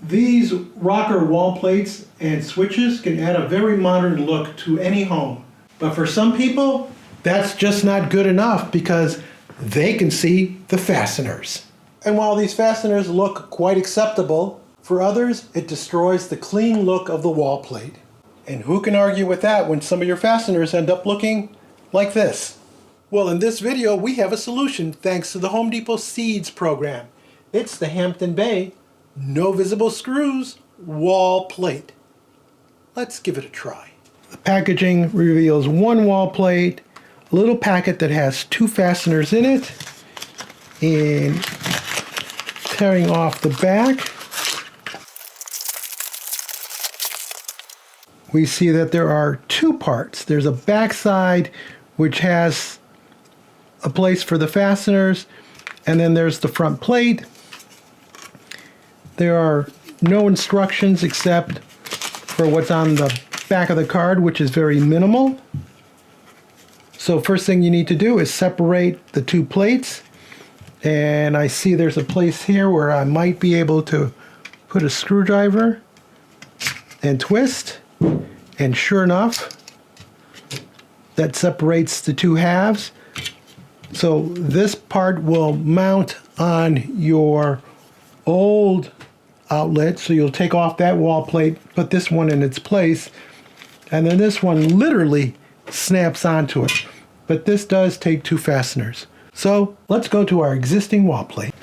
These rocker wall plates and switches can add a very modern look to any home. But for some people, that's just not good enough because they can see the fasteners. And while these fasteners look quite acceptable, for others, it destroys the clean look of the wall plate. And who can argue with that when some of your fasteners end up looking like this? Well, in this video, we have a solution thanks to the Home Depot Seeds program. It's the Hampton Bay No Visible Screws wall plate. Let's give it a try. The packaging reveals one wall plate, a little packet that has two fasteners in it, and tearing off the back, we see that there are two parts. There's a back side which has a place for the fasteners, and then there's the front plate. There are no instructions except for what's on the back of the card, which is very minimal. So first thing you need to do is separate the two plates. And I see there's a place here where I might be able to put a screwdriver and twist. And sure enough, that separates the two halves. So this part will mount on your old outlet. So you'll take off that wall plate, put this one in its place, and then this one literally snaps onto it. But this does take two fasteners. So let's go to our existing wall plate.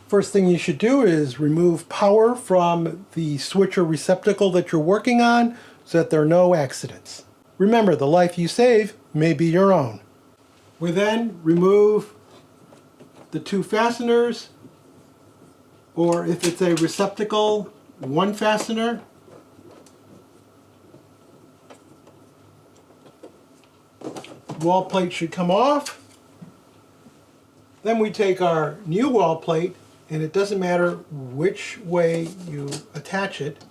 First thing you should do is remove power from the switcher receptacle that you're working on so that there are no accidents. Remember, the life you save may be your own. We then remove the two fasteners, or if it's a receptacle, one fastener. Wall plate should come off. Then we take our new wall plate, and it doesn't matter which way you attach it,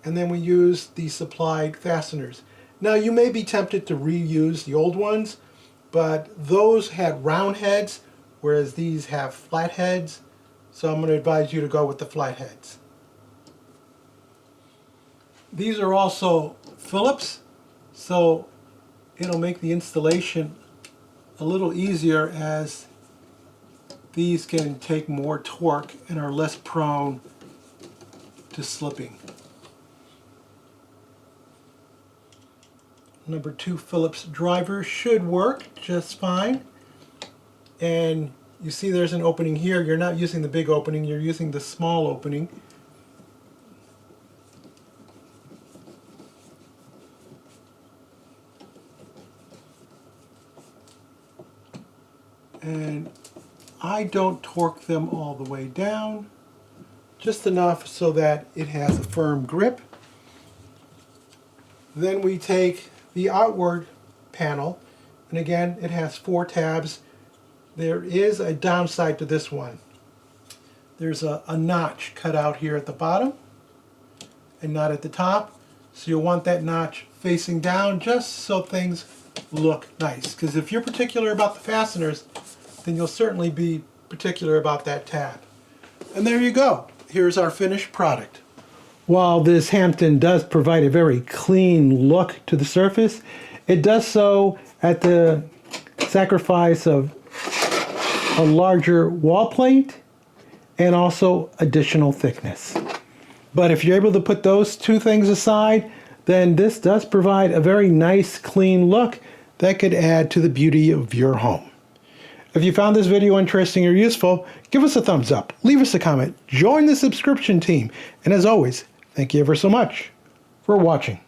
and then we use the supplied fasteners. Now you may be tempted to reuse the old ones, but those had round heads, whereas these have flat heads, so I'm going to advise you to go with the flat heads. These are also Phillips, so it'll make the installation a little easier as these can take more torque and are less prone to slipping. Number 2 Phillips driver should work just fine. And you see there's an opening here. You're not using the big opening, you're using the small opening. And I don't torque them all the way down, just enough so that it has a firm grip. Then we take the outward panel, and again it has 4 tabs. There is a downside to this one. There's a notch cut out here at the bottom and not at the top, so you'll want that notch facing down just so things look nice, because if you're particular about the fasteners, then you'll certainly be particular about that tab. And there you go. Here's our finished product. While this Hampton does provide a very clean look to the surface, it does so at the sacrifice of a larger wall plate and also additional thickness. But if you're able to put those two things aside, then this does provide a very nice clean look that could add to the beauty of your home. If you found this video interesting or useful, give us a thumbs up, leave us a comment, join the subscription team, and as always, thank you ever so much for watching.